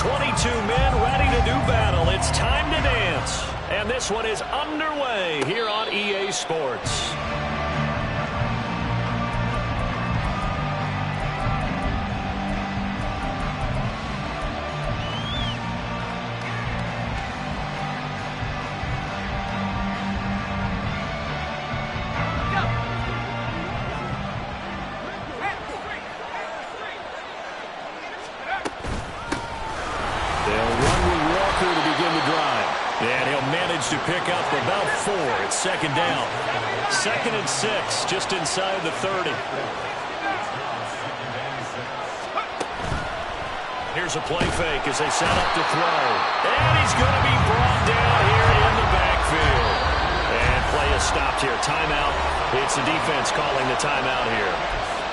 22 men ready to do battle. It's time to dance. And this one is underway here on EA Sports. To pick up about 4. It's second down. 2nd and 6, just inside the 30. Here's a play fake as they set up to throw. And he's going to be brought down here in the backfield. And play is stopped here. Timeout. It's the defense calling the timeout here.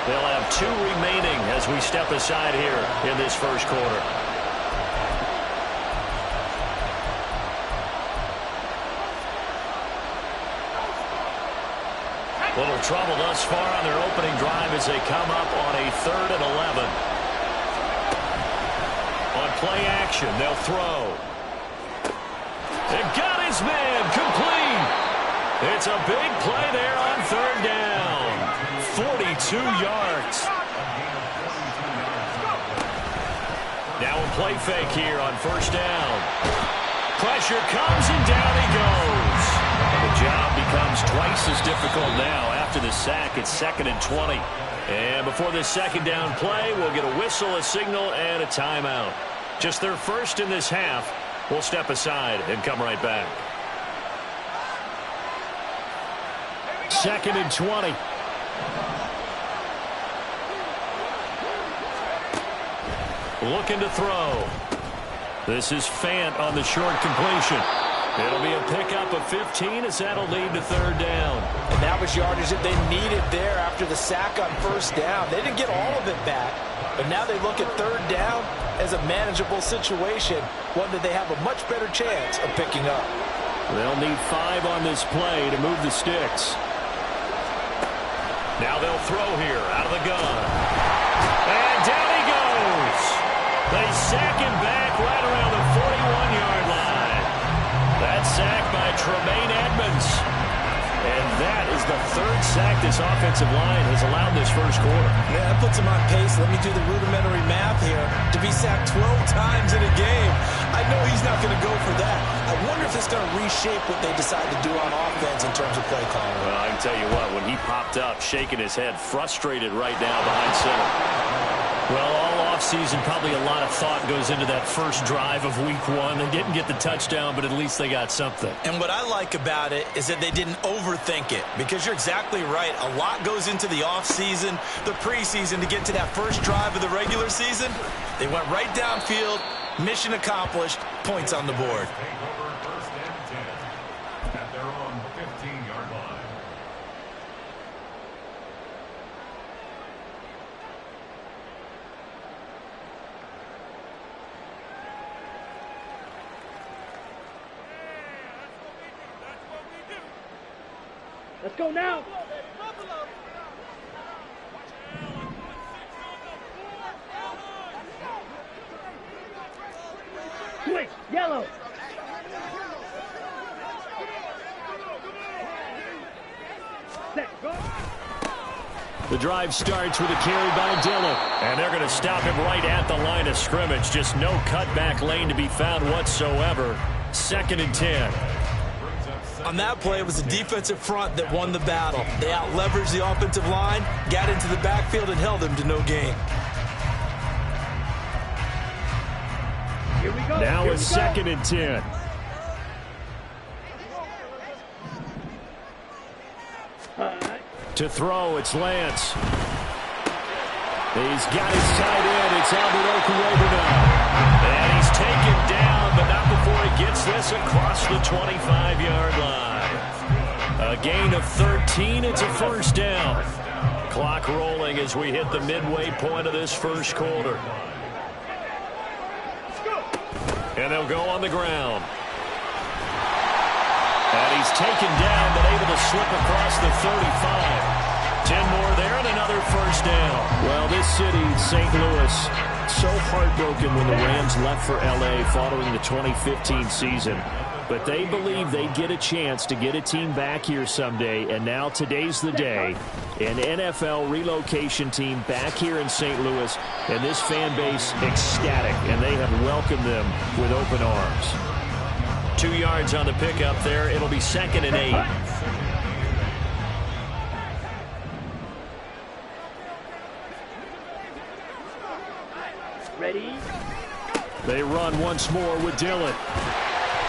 They'll have 2 remaining as we step aside here in this first quarter. Little trouble thus far on their opening drive as they come up on a 3rd and 11. On play action, they'll throw. They've got his man complete. It's a big play there on 3rd down. 42 yards. Now a play fake here on 1st down. Pressure comes and down he goes. The job becomes twice as difficult now after the sack. It's 2nd and 20. And before this 2nd down play, we'll get a whistle, a signal, and a timeout. Just their first in this half. We'll step aside and come right back. 2nd and 20. Looking to throw. This is Fant on the short completion. It'll be a pickup of 15 as that'll lead to 3rd down. And that was yardage that they needed there after the sack on 1st down. They didn't get all of it back, but now they look at 3rd down as a manageable situation, one that they have a much better chance of picking up. They'll need 5 on this play to move the sticks. Now they'll throw here out of the gun. And down he goes. They sack him back right around the 41-yard line. That sack by Tremaine Edmonds. And that is the 3rd sack this offensive line has allowed this first quarter. Yeah, that puts him on pace. Let me do the rudimentary math here. To be sacked 12 times in a game, I know he's not going to go for that. I wonder if it's going to reshape what they decide to do on offense in terms of play calling. Well, I can tell you what, when he popped up, shaking his head, frustrated right now behind center. Well, all offseason, probably a lot of thought goes into that first drive of week 1. They didn't get the touchdown, but at least they got something. And what I like about it is that they didn't overthink it, because you're exactly right. A lot goes into the offseason, the preseason, to get to that first drive of the regular season. They went right downfield, mission accomplished, points on the board. Let's go now. Switch, yellow. Set, go. The drive starts with a carry by Dillon. And they're going to stop him right at the line of scrimmage. Just no cutback lane to be found whatsoever. 2nd and 10. On that play, it was the defensive front that won the battle. They out-leveraged the offensive line, got into the backfield, and held them to no gain. Here we go. Now it's 2nd and 10. To throw, it's Lance. He's got his tight end. It's Albert Okuroba now. And he's taken down, but not before he gets this across the 25-yard line. A gain of 13. It's a 1st down. Clock rolling as we hit the midway point of this first quarter. And they'll go on the ground. And he's taken down, but able to slip across the 35. 10 more there and another first down. Well, this city, St. Louis, so heartbroken when the Rams left for L.A. following the 2015 season. But they believe they get a chance to get a team back here someday, and now today's the day. An NFL relocation team back here in St. Louis, and this fan base ecstatic, and they have welcomed them with open arms. 2 yards on the pickup there. It'll be 2nd and 8. Ready? They run once more with Dillon.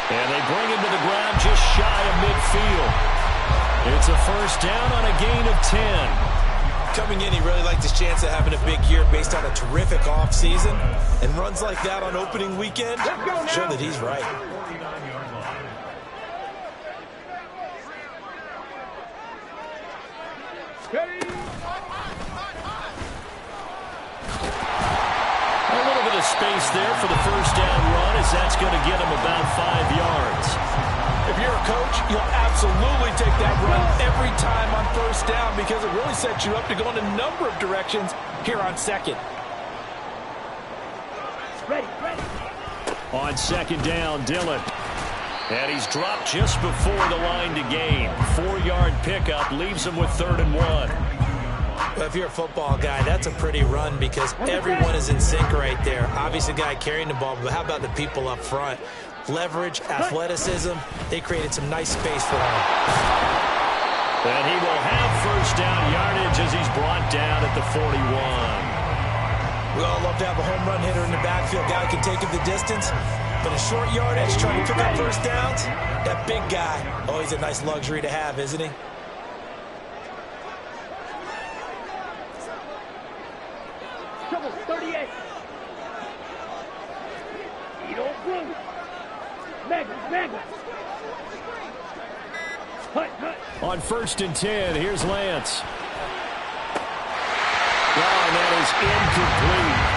And they bring him to the ground just shy of midfield. It's a first down on a gain of 10. Coming in, he really liked his chance of having a big year based on a terrific offseason. And runs like that on opening weekend show that he's right. A little bit of space there for the first down run, as that's going to get him about 5 yards. If you're a coach, you'll absolutely take that run every time on first down because it really sets you up to go in a number of directions here on second. Ready. On second down, Dillon. And he's dropped just before the line to gain. 4-yard pickup leaves him with 3rd and 1. Well, if you're a football guy, that's a pretty run because everyone is in sync right there. Obviously, the guy carrying the ball, but how about the people up front? Leverage, athleticism, they created some nice space for him. And he will have first down yardage as he's brought down at the 41. We all love to have a home run hitter in the backfield. Guy can take it the distance, but a short yardage trying to pick up first downs, that big guy, always a nice luxury to have, isn't he? Trouble, 38. You don't blue. Magnus. Hut. On 1st and 10, here's Lance. Oh, and that is incomplete.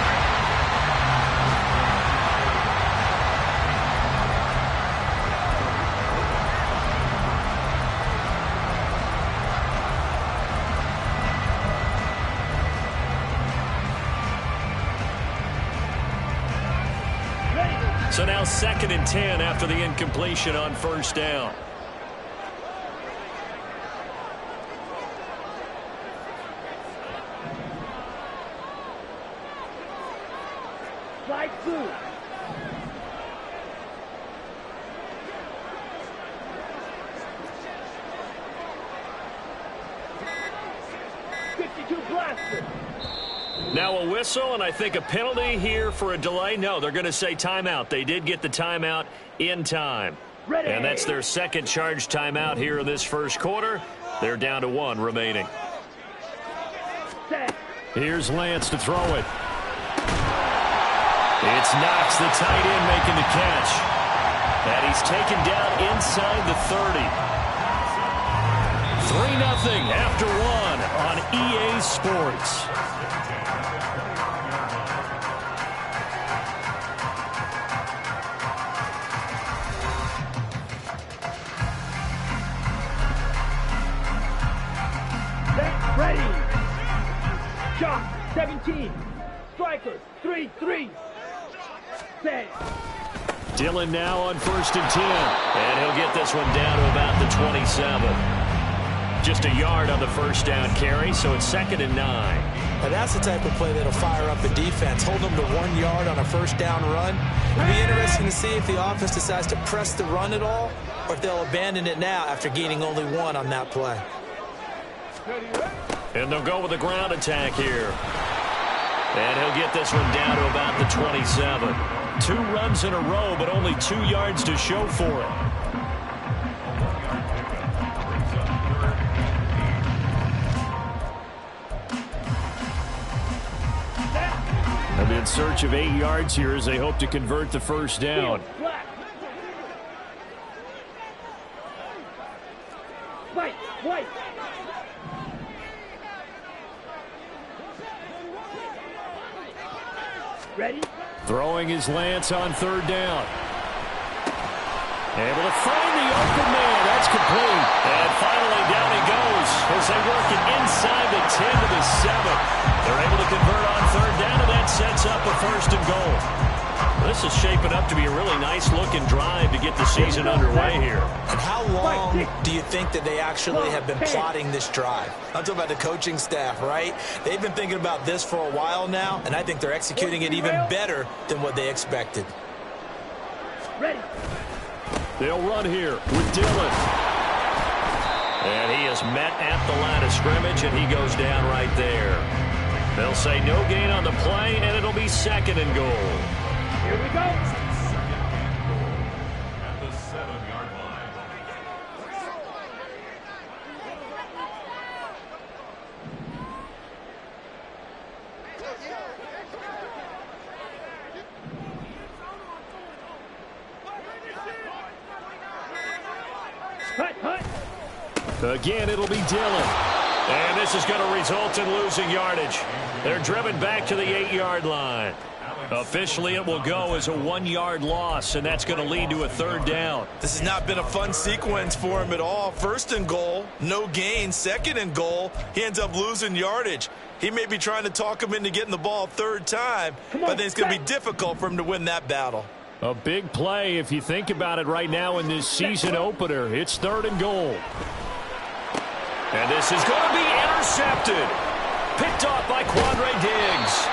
So now 2nd and 10 after the incompletion on first down. Slide through. Blaster. Now a whistle, and I think a penalty here for a delay. No, they're going to say timeout. They did get the timeout in time. Ready. And that's their second charged timeout here in this first quarter. They're down to 1 remaining. Set. Here's Lance to throw it. It's Knox, the tight end, making the catch. And he's taken down inside the 30. 3-0 after 1 on EA Sports. Ready. Shot. 17. Striker. 3-3. Set. Dillon now on 1st and 10. And he'll get this one down to about the 27. Just a yard on the first down carry, so it's 2nd and 9. Now that's the type of play that'll fire up a defense. Hold them to 1 yard on a first down run. It'll be interesting to see if the offense decides to press the run at all, or if they'll abandon it now after gaining only 1 on that play. And they'll go with a ground attack here. And he'll get this one down to about the 27. 2 runs in a row, but only 2 yards to show for it. They'll be in search of 8 yards here as they hope to convert the first down. White. Ready? Throwing his Lance on 3rd down. Able to find the open man. That's complete. And finally down he goes as they work it inside the 10 to the 7. this is shaping up to be a really nice-looking drive to get the season underway here. And how long do you think that they actually have been plotting this drive? I'm talking about the coaching staff, right? They've been thinking about this for a while now, and I think they're executing it even better than what they expected. Ready. They'll run here with Dillon. And he is met at the line of scrimmage, and he goes down right there. They'll say no gain on the play, and it'll be 2nd and goal. Here we go. At the 7-yard line. Hut. Again, it'll be Dillon. And this is going to result in losing yardage. They're driven back to the 8-yard line. Officially, it will go as a 1-yard loss, and that's going to lead to a 3rd down. This has not been a fun sequence for him at all. 1st and goal, no gain. 2nd and goal, he ends up losing yardage. He may be trying to talk him into getting the ball 3rd time, but I think it's going to be difficult for him to win that battle. A big play if you think about it right now in this season opener. It's 3rd and goal. And this is going to be intercepted. Picked off by Quandre Diggs.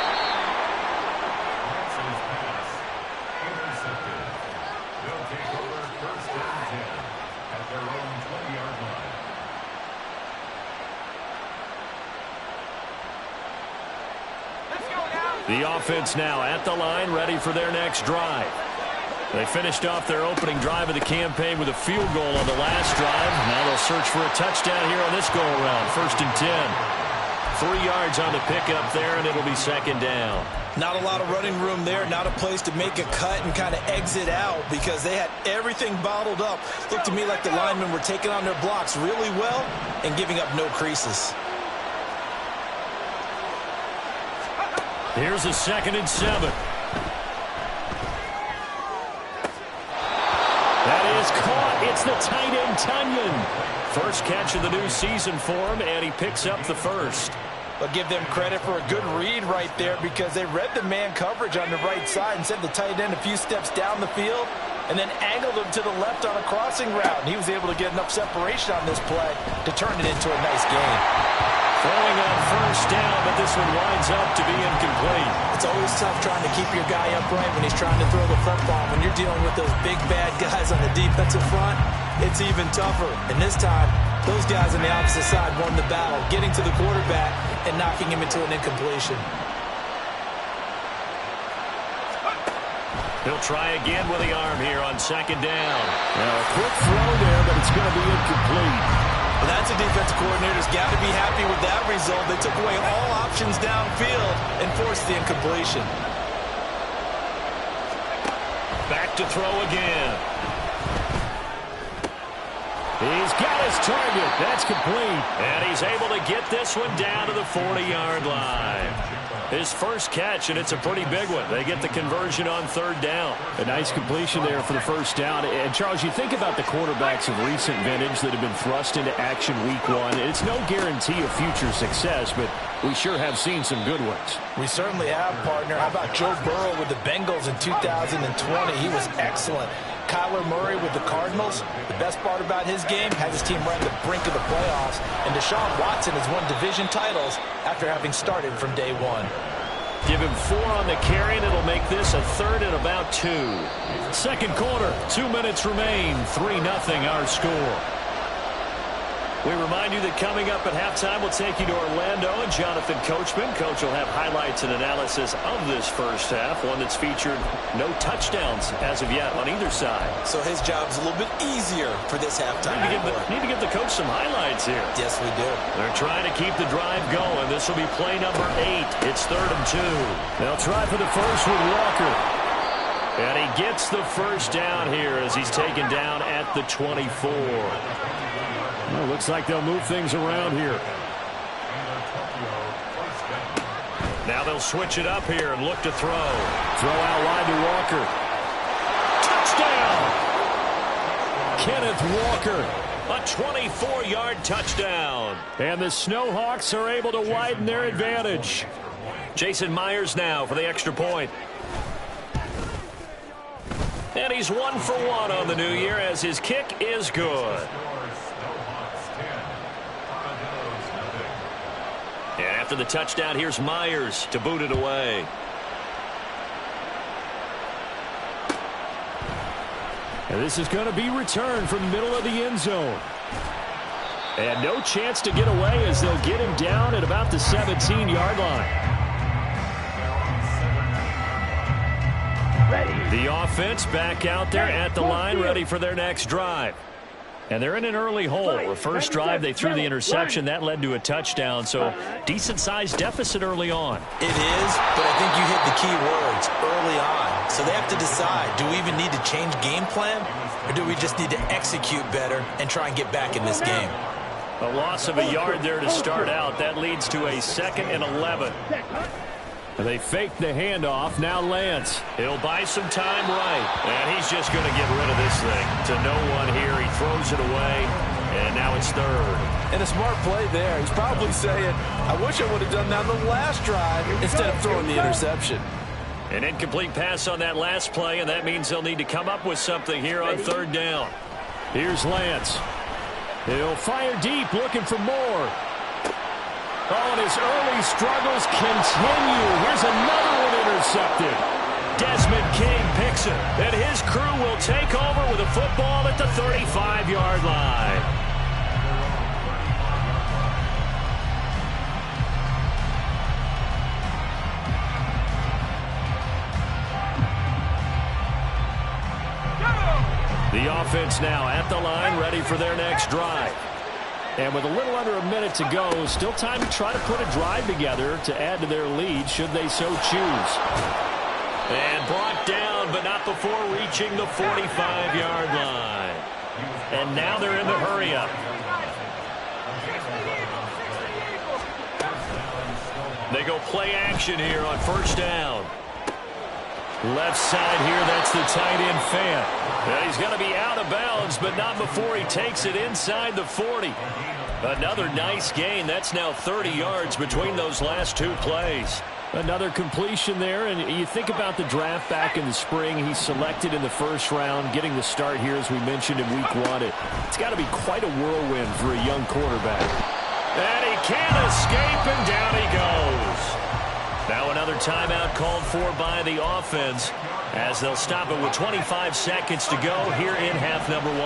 The offense now at the line, ready for their next drive. They finished off their opening drive of the campaign with a field goal on the last drive. Now they'll search for a touchdown here on this go-around. 1st and 10. 3 yards on the pickup there, and it'll be 2nd down. Not a lot of running room there, not a place to make a cut and kind of exit out because they had everything bottled up. Looked to me like the linemen were taking on their blocks really well and giving up no creases. Here's a 2nd and 7. That is caught. It's the tight end, Tunyon. First catch of the new season for him, and he picks up the 1st. I'll give them credit for a good read right there because they read the man coverage on the right side and sent the tight end a few steps down the field and then angled him to the left on a crossing route. And he was able to get enough separation on this play to turn it into a nice gain. Throwing on 1st down, but this one winds up to be incomplete. It's always tough trying to keep your guy upright when he's trying to throw the football. When you're dealing with those big, bad guys on the defensive front, it's even tougher. And this time, those guys on the opposite side won the battle, getting to the quarterback and knocking him into an incompletion. He'll try again with the arm here on 2nd down. Now, a quick throw there, but it's going to be incomplete. Well, that's a defensive coordinator's got to be happy with that result. They took away all options downfield and forced the incompletion. Back to throw again. He's got his target. That's complete. And he's able to get this one down to the 40-yard line. His first catch, and it's a pretty big one. They get the conversion on 3rd down. A nice completion there for the 1st down. And, Charles, you think about the quarterbacks of recent vintage that have been thrust into action week 1. It's no guarantee of future success, but we sure have seen some good ones. We certainly have, partner. How about Joe Burrow with the Bengals in 2020? He was excellent. Kyler Murray with the Cardinals. The best part about his game, had his team right at the brink of the playoffs. And Deshaun Watson has won division titles after having started from day 1. Give him 4 on the carry, and it'll make this a 3rd and about 2. 2nd quarter, 2 minutes remain. 3-0 our score. We remind you that coming up at halftime, we'll take you to Orlando and Jonathan Coachman. Coach will have highlights and analysis of this first half, one that's featured no touchdowns as of yet on either side. So his job's a little bit easier for this halftime. Need to give the coach some highlights here. Yes, we do. They're trying to keep the drive going. This will be play number 8. It's 3rd and 2. They'll try for the first with Walker. And he gets the first down here as he's taken down at the 24. Well, looks like they'll move things around here. Now they'll switch it up here and look to throw. Throw out wide to Walker. Touchdown! Kenneth Walker. A 24-yard touchdown. And the Snowhawks are able to widen their advantage. Jason Myers now for the extra point. And he's 1 for 1 on the new year as his kick is good. And after the touchdown, here's Myers to boot it away. And this is going to be returned from the middle of the end zone. And no chance to get away as they'll get him down at about the 17-yard line. The offense back out there at the line, ready for their next drive. And they're in an early hole. The first drive, they threw the interception. That led to a touchdown, so decent-sized deficit early on. It is, but I think you hit the key words, early on. So they have to decide, do we even need to change game plan, or do we just need to execute better and try and get back in this game? A loss of a yard there to start out. That leads to a 2nd and 11. They fake the handoff. Now Lance. He'll buy some time right. And he's just going to get rid of this thing. To no one here. He throws it away. And now it's 3rd. And a smart play there. He's probably saying, I wish I would have done that on the last drive instead of throwing the interception. An incomplete pass on that last play, and that means they'll need to come up with something here on 3rd down. Here's Lance. He'll fire deep, looking for more. Oh, and his early struggles continue. Here's another one intercepted. Desmond King picks it, and his crew will take over with a football at the 35-yard line. The offense now at the line, ready for their next drive. And with a little under a minute to go, still time to try to put a drive together to add to their lead, should they so choose. And brought down, but not before reaching the 45-yard line. And now they're in the hurry-up. They go play action here on 1st down. Left side here, that's the tight end Fant. And he's going to be out of bounds, but not before he takes it inside the 40. Another nice gain. That's now 30 yards between those last 2 plays. Another completion there, and you think about the draft back in the spring. He's selected in the 1st round, getting the start here, as we mentioned, in week 1. It's got to be quite a whirlwind for a young quarterback. And he can't escape, and down he goes. Now another timeout called for by the offense as they'll stop it with 25 seconds to go here in half number 1.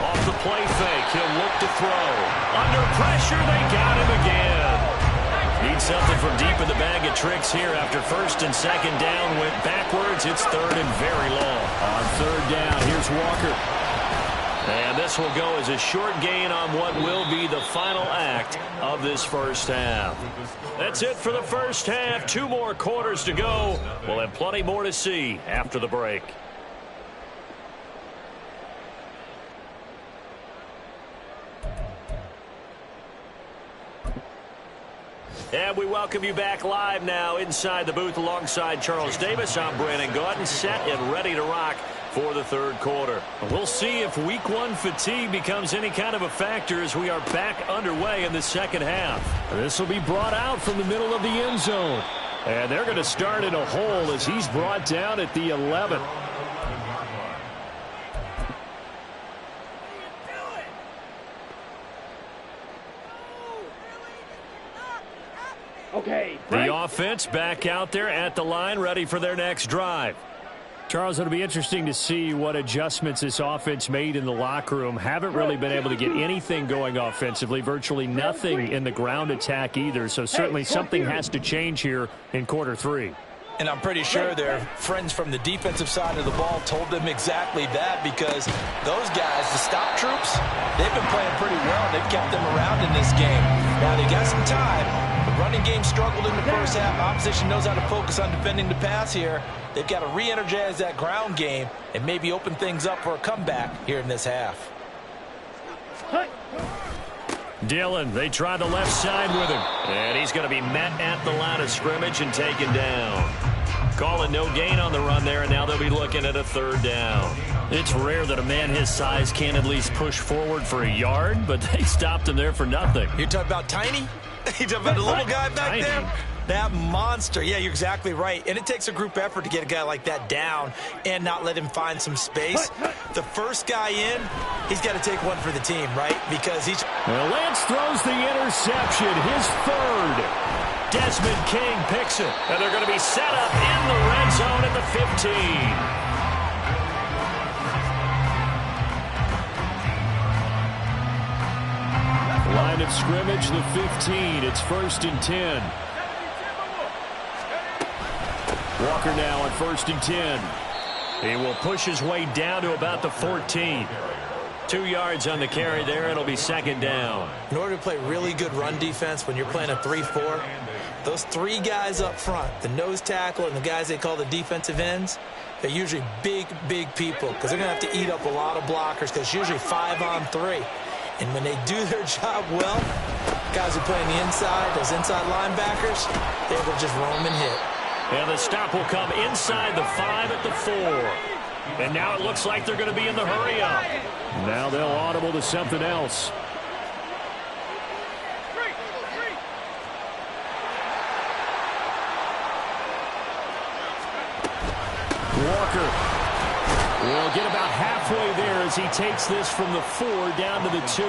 Off the play fake, he'll look to throw. Under pressure, they got him again. Need something from deep in the bag of tricks here after 1st and 2nd down went backwards. It's 3rd and very long. On 3rd down, here's Walker. And this will go as a short gain on what will be the final act of this 1st half. That's it for the 1st half. 2 more quarters to go. We'll have plenty more to see after the break. And we welcome you back live now inside the booth alongside Charles Davis. I'm Brandon Gaudin, set and ready to rock for the 3rd quarter. We'll see if week 1 fatigue becomes any kind of a factor as we are back underway in the 2nd half. This will be brought out from the middle of the end zone. And they're going to start in a hole as he's brought down at the 11. Okay. The offense back out there at the line, ready for their next drive. Charles, it'll be interesting to see what adjustments this offense made in the locker room. Haven't really been able to get anything going offensively, virtually nothing in the ground attack either. So certainly something has to change here in quarter 3. And I'm pretty sure their friends from the defensive side of the ball told them exactly that, because those guys, the stop troops, they've been playing pretty well. They've kept them around in this game. Now they got some time. The running game struggled in the 1st half. Opposition knows how to focus on defending the pass here. They've got to re-energize that ground game and maybe open things up for a comeback here in this half. Dillon, they try the left side with him. And he's going to be met at the line of scrimmage and taken down. Calling no gain on the run there, and now they'll be looking at a 3rd down. It's rare that a man his size can at least push forward for a yard, but they stopped him there for nothing. You're talking about tiny? You talking about a little guy back Tiny. there? That monster. Yeah, you're exactly right. And it takes a group effort to get a guy like that down and not let him find some space. The first guy in, he's got to take one for the team, right? Because he's... Well, Lance throws the interception, his third. Desmond King picks it. And they're going to be set up in the red zone at the 15. Line of scrimmage, the 15. It's 1st and 10. Walker now on 1st and 10. He will push his way down to about the 14. 2 yards on the carry there. It'll be 2nd down. In order to play really good run defense when you're playing a 3-4, those 3 guys up front, the nose tackle and the guys they call the defensive ends, they're usually big, big people because they're going to have to eat up a lot of blockers because it's usually 5 on 3. And when they do their job well, guys who play on the inside, those inside linebackers, they're able to just roam and hit. And the stop will come inside the 5 at the 4. And now it looks like they're going to be in the hurry-up. Now they'll audible to something else. Walker will get about halfway there as he takes this from the 4 down to the 2.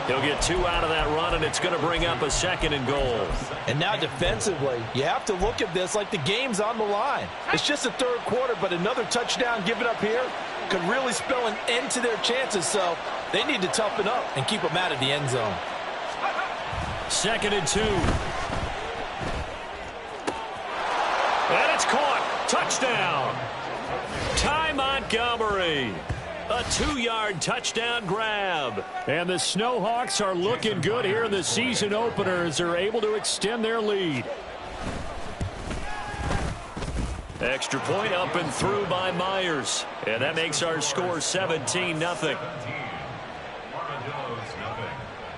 He'll get 2 out of that run, and it's going to bring up a 2nd and goal. And now defensively, you have to look at this like the game's on the line. It's just the 3rd quarter, but another touchdown given up here could really spell an end to their chances, so they need to toughen up and keep them out of the end zone. 2nd and 2. And it's caught. Touchdown. Ty Montgomery. A 2-yard touchdown grab. And the Snowhawks are looking good here in the season opener as they're able to extend their lead. Extra point up and through by Myers. And that makes our score 17-0.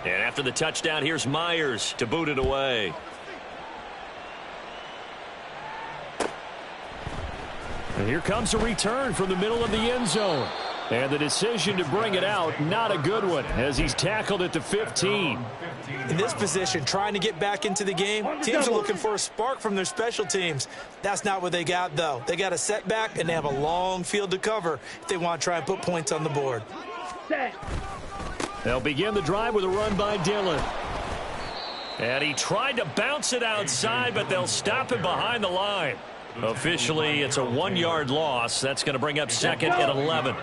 And after the touchdown, here's Myers to boot it away. And here comes a return from the middle of the end zone. And the decision to bring it out, not a good one, as he's tackled at the 15. In this position, trying to get back into the game, teams are looking for a spark from their special teams. That's not what they got, though. They got a setback, and they have a long field to cover if they want to try and put points on the board. They'll begin the drive with a run by Dillon. And he tried to bounce it outside, but they'll stop him behind the line. Officially, it's a 1-yard loss. That's going to bring up 2nd and 11.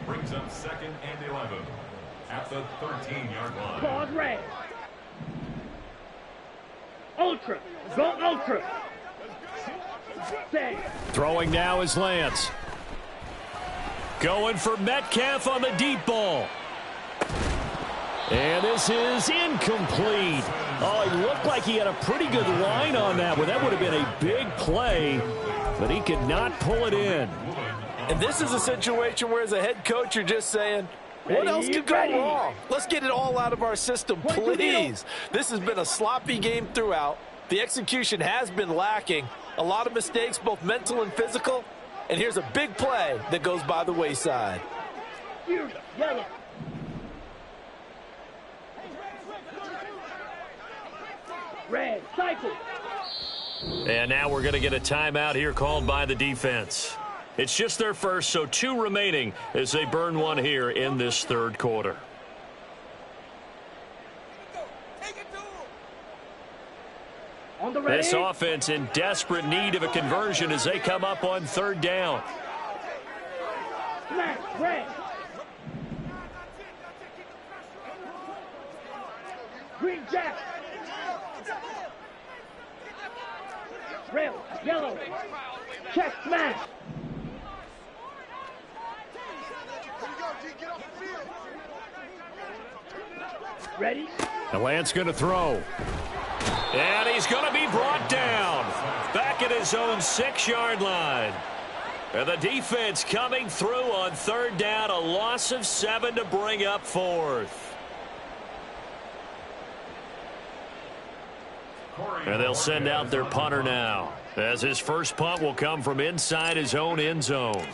Brings up 2nd and 11 at the 13-yard line. Pause red. Ultra. Go ultra. Stay. Throwing now is Lance. Going for Metcalf on the deep ball. And this is incomplete. Oh, it looked like he had a pretty good line on that one. That would have been a big play, but he could not pull it in. And this is a situation where, as a head coach, you're just saying, what else could go wrong? Let's get it all out of our system, please. This has been a sloppy game throughout. The execution has been lacking. A lot of mistakes, both mental and physical. And here's a big play that goes by the wayside. Yellow. Red, cycle. And now we're going to get a timeout here called by the defense. It's just their first, so 2 remaining as they burn one here in this 3rd quarter. On the ready. This offense in desperate need of a conversion as they come up on 3rd down. Smash, red. Green jack. Red, yellow. Check, smash. Ready? And Lance going to throw. And he's going to be brought down. Back at his own 6-yard line. And the defense coming through on 3rd down. A loss of 7 to bring up 4th. And they'll send out their punter now, as his first punt will come from inside his own end zone.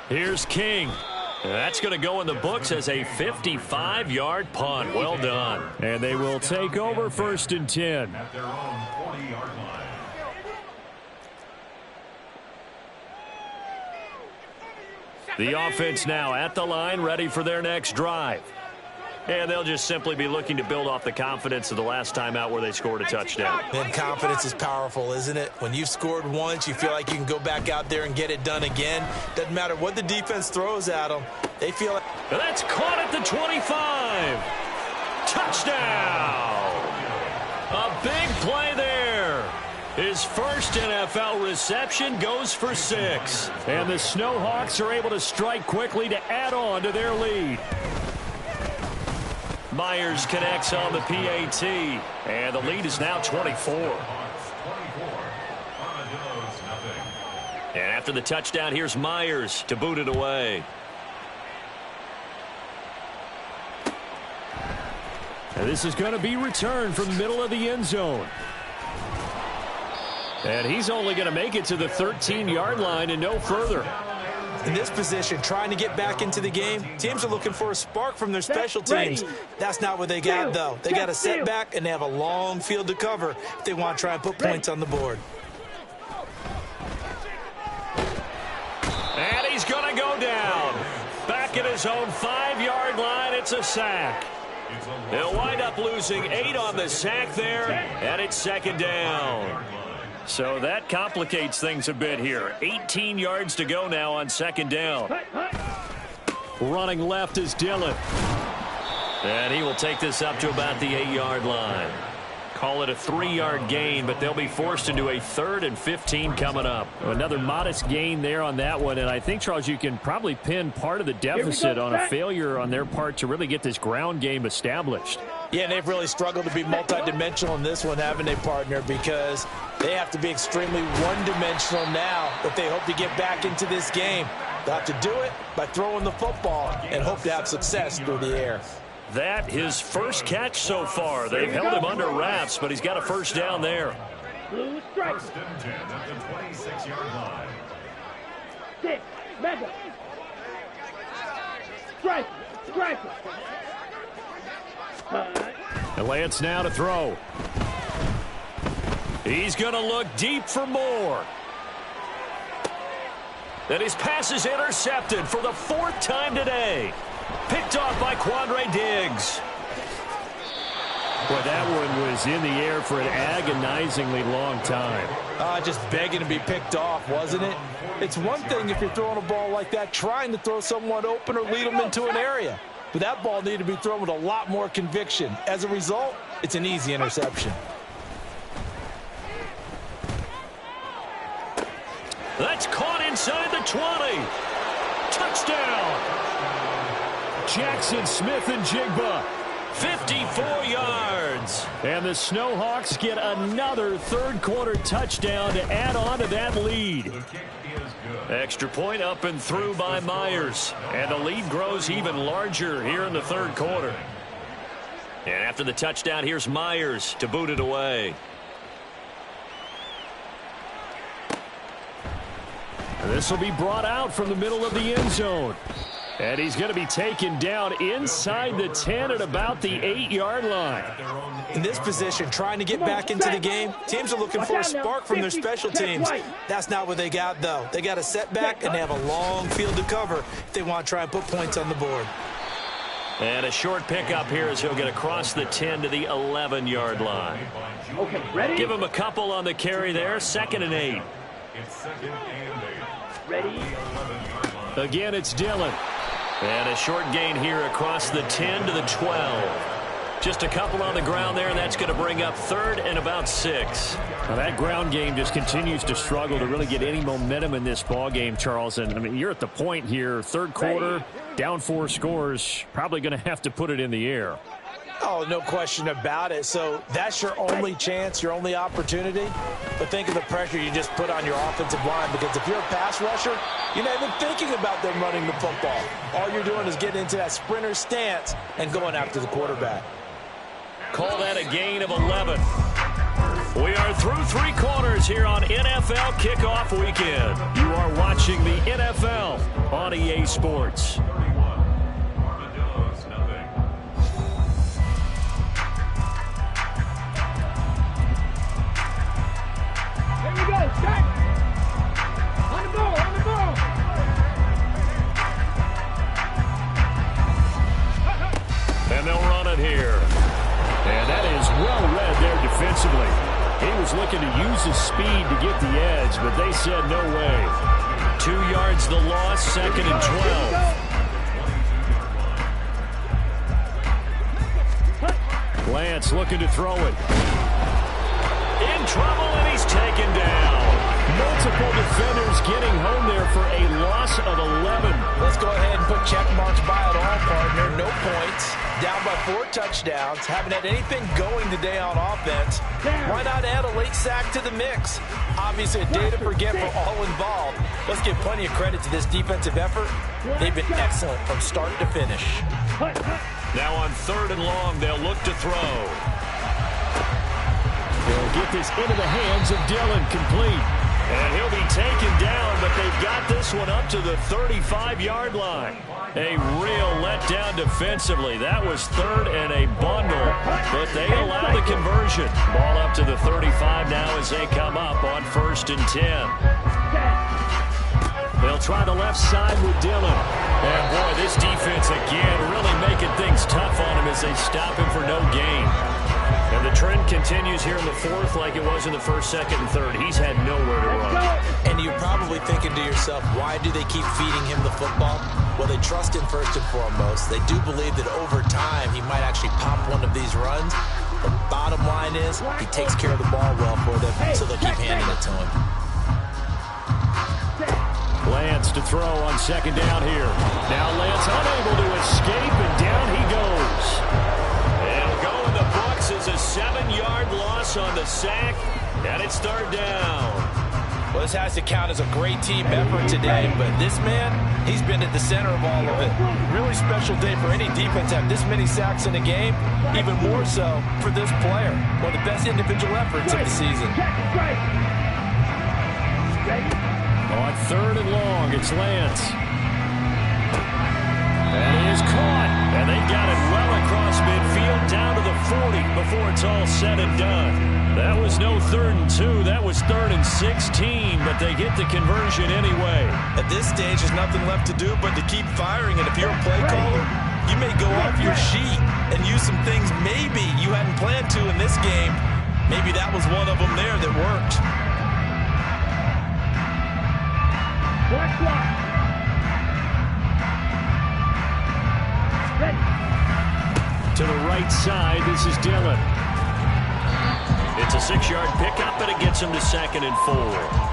Here's King. That's going to go in the books as a 55-yard punt. Well done. And they will take over 1st and 10. At their own 40-yard line. The offense now at the line, ready for their next drive. And they'll just simply be looking to build off the confidence of the last time out where they scored a touchdown. And confidence is powerful, isn't it? When you've scored once, you feel like you can go back out there and get it done again. Doesn't matter what the defense throws at them. They feel like... That's caught at the 25. Touchdown! A big play there. His first NFL reception goes for 6. And the Snowhawks are able to strike quickly to add on to their lead. Myers connects on the PAT, and the lead is now 24. And after the touchdown, here's Myers to boot it away. And this is going to be returned from the middle of the end zone. And he's only going to make it to the 13-yard line and no further. In this position, trying to get back into the game, teams are looking for a spark from their special teams. That's not what they got, though. They got a setback, and they have a long field to cover if they want to try and put points on the board. And he's going to go down. Back at his own 5-yard line, it's a sack. They'll wind up losing 8 on the sack there, and it's 2nd down. So that complicates things a bit here. 18 yards to go now on 2nd down. Running left is Dillon. And he will take this up to about the 8-yard line. Call it a 3-yard gain, but they'll be forced into a 3rd and 15 coming up. Another modest gain there on that one, and I think, Charles, you can probably pin part of the deficit on a failure on their part to really get this ground game established. Yeah, and they've really struggled to be multidimensional in this one, haven't they, partner? Because they have to be extremely one-dimensional now if they hope to get back into this game. They'll have to do it by throwing the football and hope to have success through the air. That his first catch so far. They've held him under wraps, but he's got a 1st down there. Blue strike. 1st and 10 at the 26-yard line. 6. Mega. Strike. Strike. And Lance now to throw. He's going to look deep for more. And his pass is intercepted for the 4th time today. Picked off by Quandre Diggs. Boy, that one was in the air for an agonizingly long time. Just begging to be picked off, wasn't it? It's one thing if you're throwing a ball like that, trying to throw someone open or lead them into an area. But that ball needed to be thrown with a lot more conviction. As a result, it's an easy interception. That's caught inside the 20. Touchdown. Jackson Smith and Jigba. 54 yards. And the Snowhawks get another 3rd-quarter touchdown to add on to that lead. Extra point up and through by Myers. And the lead grows even larger here in the 3rd quarter. And after the touchdown, here's Myers to boot it away. And this will be brought out from the middle of the end zone. And he's going to be taken down inside the 10 at about the 8-yard line. In this position, trying to get back into the game, teams are looking for a spark from their special teams. That's not what they got, though. They got a setback, and they have a long field to cover if they want to try and put points on the board. And a short pickup here as he'll get across the 10 to the 11-yard line. Okay, ready? Give him a couple on the carry there. 2nd and 8. It's 2nd and 8. Ready? Again, it's Dillon. And a short gain here across the 10 to the 12. Just a couple on the ground there, and that's going to bring up 3rd and about 6. Now that ground game just continues to struggle to really get any momentum in this ball game, Charles. And, I mean, you're at the point here, 3rd quarter, down 4 scores, probably going to have to put it in the air. Oh, no question about it. So that's your only chance, your only opportunity. But think of the pressure you just put on your offensive line, because if you're a pass rusher, you're not even thinking about them running the football. All you're doing is getting into that sprinter stance and going after the quarterback. Call that a gain of 11. We are through 3 quarters here on NFL Kickoff Weekend. You are watching the NFL on EA Sports. was looking to use his speed to get the edge, but they said no way. 2 yards the loss, 2nd and 12. Lance looking to throw it. In trouble, and he's taken down. Multiple defenders getting home there for a loss of 11. Let's go ahead and put check marks by it all, partner. No points. Down by 4 touchdowns. Haven't had anything going today on offense. Why not add a late sack to the mix? Obviously a day to forget for all involved. Let's give plenty of credit to this defensive effort. They've been excellent from start to finish. Now on 3rd and long, they'll look to throw. They'll get this into the hands of Dillon, complete. And he'll be taken down, but they've got this one up to the 35-yard line. A real letdown defensively. That was 3rd and a bundle, but they allow the conversion. Ball up to the 35 now as they come up on 1st and 10. They'll try the left side with Dillon. And boy, this defense again really making things tough on him as they stop him for no gain. And the trend continues here in the 4th like it was in the 1st, 2nd, and 3rd. He's had nowhere to run. And you're probably thinking to yourself, why do they keep feeding him the football? Well, they trust him first and foremost. They do believe that over time he might actually pop one of these runs. The bottom line is he takes care of the ball well for them, so they'll keep handing it to him. Lance to throw on 2nd down here. Now Lance unable to escape, and down he goes. It'll go in the books as a 7-yard loss on the sack, and it's 3rd down. Well, this has to count as a great team effort today, but this man, he's been at the center of all of it. Really special day for any defense to have this many sacks in a game, even more so for this player. One of the best individual efforts of the season. On 3rd and long, it's Lance. And he is caught. And they got it well across midfield down to the 40 before it's all said and done. That was no 3rd and 2. That was 3rd and 16, but they get the conversion anyway. At this stage, there's nothing left to do but to keep firing. And if you're a play caller, you may go off your sheet and use some things maybe you hadn't planned to in this game. Maybe that was one of them there that worked. To the right side, this is Dillon. It's a 6-yard pickup, and it gets him to 2nd and 4.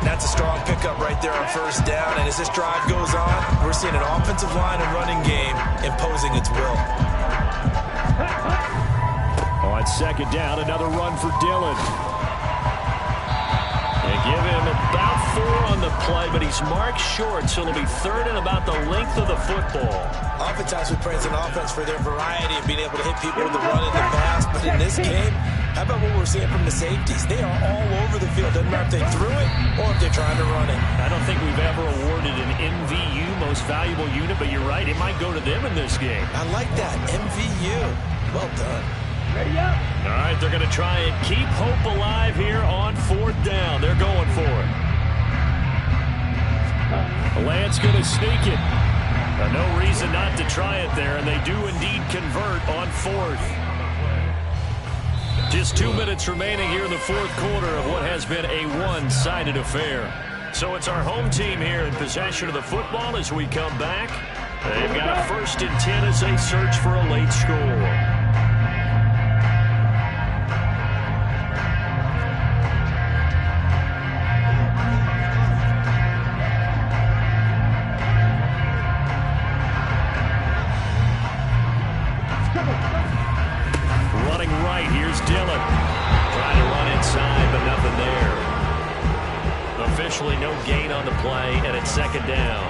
That's a strong pickup right there on 1st down, and as this drive goes on, we're seeing an offensive line and running game imposing its will. On 2nd down, another run for Dillon. They give him about 4 on the play, but he's marked short, so it'll be 3rd and about the length of the football. Oftentimes we praise an offense for their variety of being able to hit people with the run and the pass, but in this game, how about what we're seeing from the safeties? They are all over the field. Doesn't matter if they threw it or if they're trying to run it. I don't think we've ever awarded an MVU, most valuable unit, but you're right, it might go to them in this game. I like that, MVU. Well done. Ready up. All right, they're going to try and keep hope alive here on 4th down. They're going for it. Lance going to sneak it. No reason not to try it there, and they do indeed convert on 4th. Just 2 minutes remaining here in the 4th quarter of what has been a one-sided affair. So it's our home team here in possession of the football as we come back. They've got a 1st and 10 as they search for a late score. Running right, here's Dillon. Trying to run inside, but nothing there. Officially no gain on the play, and it's 2nd down.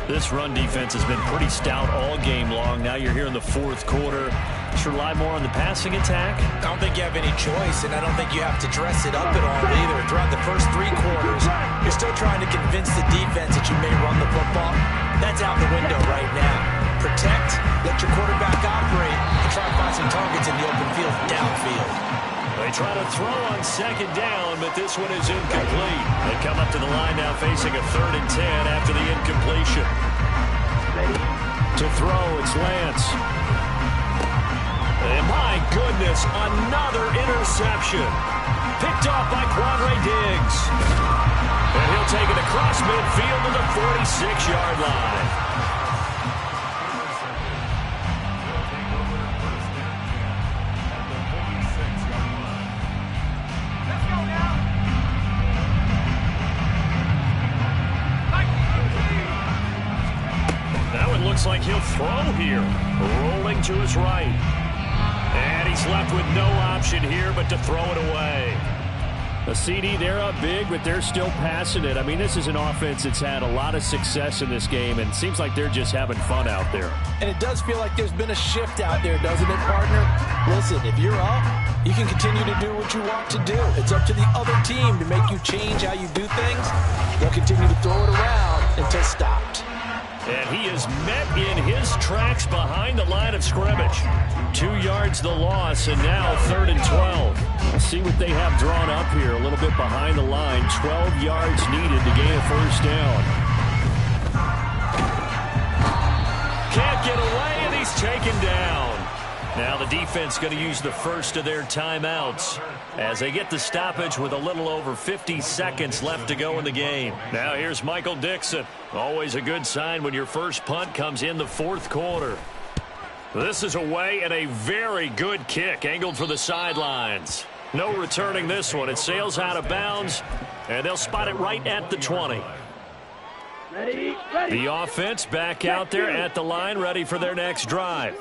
This run defense has been pretty stout all game long. Now you're here in the 4th quarter. Should rely more on the passing attack? I don't think you have any choice, and I don't think you have to dress it up at all either. Throughout the first 3 quarters, you're still trying to convince the defense that you may run the football. That's out the window right now. Protect, let your quarterback operate, and try to find some targets in the open field downfield. They try to throw on 2nd down, but this one is incomplete. They come up to the line now facing a 3rd and 10 after the incompletion. To throw, it's Lance. And my goodness, another interception. Picked off by Quandre Diggs. And he'll take it across midfield to the 46-yard line. Now it looks like he'll throw here. Rolling to his right. And he's left with no option here but to throw it away. A CD, they're up big, but they're still passing it. I mean, this is an offense that's had a lot of success in this game, and it seems like they're just having fun out there. And it does feel like there's been a shift out there, doesn't it, partner? Listen, if you're up, you can continue to do what you want to do. It's up to the other team to make you change how you do things. They'll continue to throw it around until stopped. And he is met in his tracks behind the line of scrimmage. 2 yards the loss, and now 3rd and 12. Let's see what they have drawn up here. A little bit behind the line. 12 yards needed to gain a first down. Can't get away, and he's taken down. Now the defense going to use the first of their timeouts as they get the stoppage with a little over 50 seconds left to go in the game. Now here's Michael Dixon. Always a good sign when your first punt comes in the 4th quarter. This is away and a very good kick angled for the sidelines. No returning this one. It sails out of bounds, and they'll spot it right at the 20. Ready. The offense back out there at the line, ready for their next drive.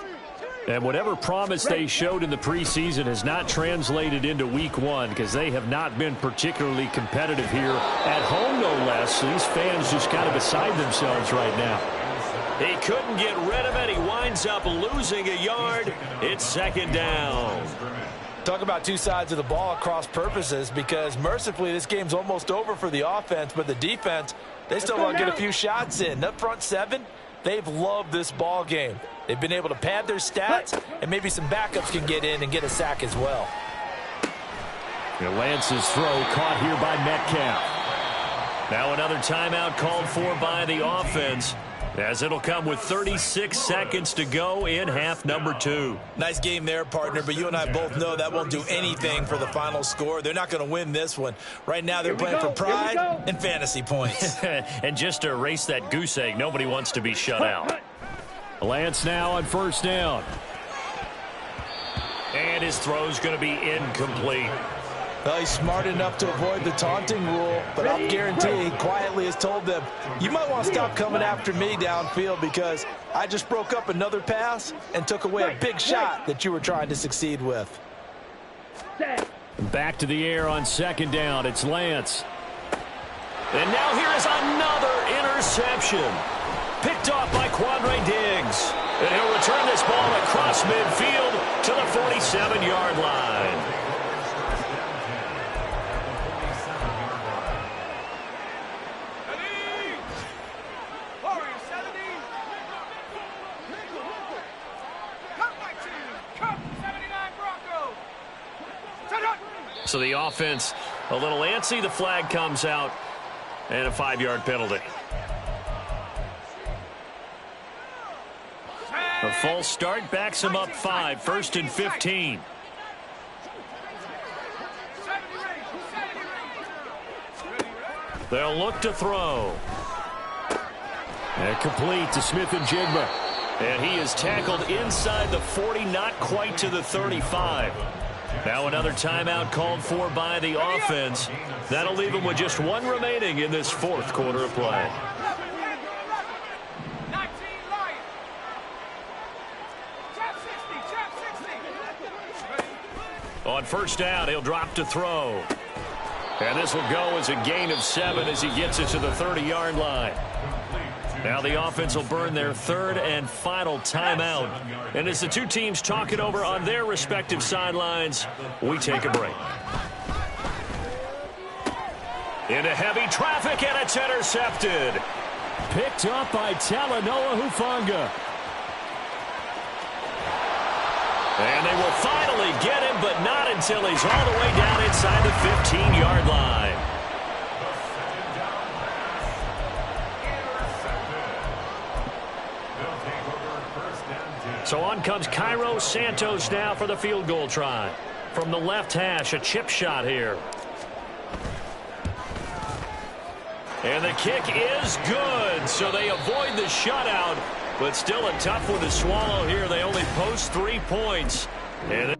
And whatever promise they showed in the preseason has not translated into week 1 because they have not been particularly competitive here at home, no less. These fans just kind of beside themselves right now. He couldn't get rid of it. He winds up losing a yard. It's 2nd down. Talk about two sides of the ball at cross purposes, because mercifully this game's almost over for the offense, but the defense, they still want to get a few shots in. That front 7, they've loved this ball game. They've been able to pad their stats, and maybe some backups can get in and get a sack as well. Lance's throw caught here by Metcalf. Now another timeout called for by the offense, as it'll come with 36 seconds to go in half number 2. Nice game there, partner, but you and I both know that won't do anything for the final score. They're not going to win this one. Right now they're playing for pride and fantasy points. And just to erase that goose egg, nobody wants to be shut out. Lance now on first down. And his throw's going to be incomplete. Well, he's smart enough to avoid the taunting rule, but I'll guarantee he quietly has told them, you might want to stop coming after me downfield because I just broke up another pass and took away a big shot that you were trying to succeed with. Back to the air on 2nd down. It's Lance. And now here is another interception. Picked off by Quandre Diggs. And he'll return this ball across midfield to the 47-yard line. So the offense a little antsy. The flag comes out, and a 5-yard penalty. A false start backs him up 5, 1st and 15. They'll look to throw. And complete to Smith and Jigba. And he is tackled inside the 40, not quite to the 35. Now another timeout called for by the offense. That'll leave him with just 1 remaining in this 4th quarter of play. On first down, he'll drop to throw. And this will go as a gain of 7 as he gets it to the 30-yard line. Now the offense will burn their 3rd and final timeout. And as the two teams talk it over on their respective sidelines, we take a break. Into heavy traffic, and it's intercepted. Picked up by Talanoa Hufanga. And they will finally get him, but not until he's all the way down inside the 15-yard line. So on comes Cairo Santos now for the field goal try. From the left hash, a chip shot here. And the kick is good, so they avoid the shutout, but still a tough one to swallow here. They only post 3 points. And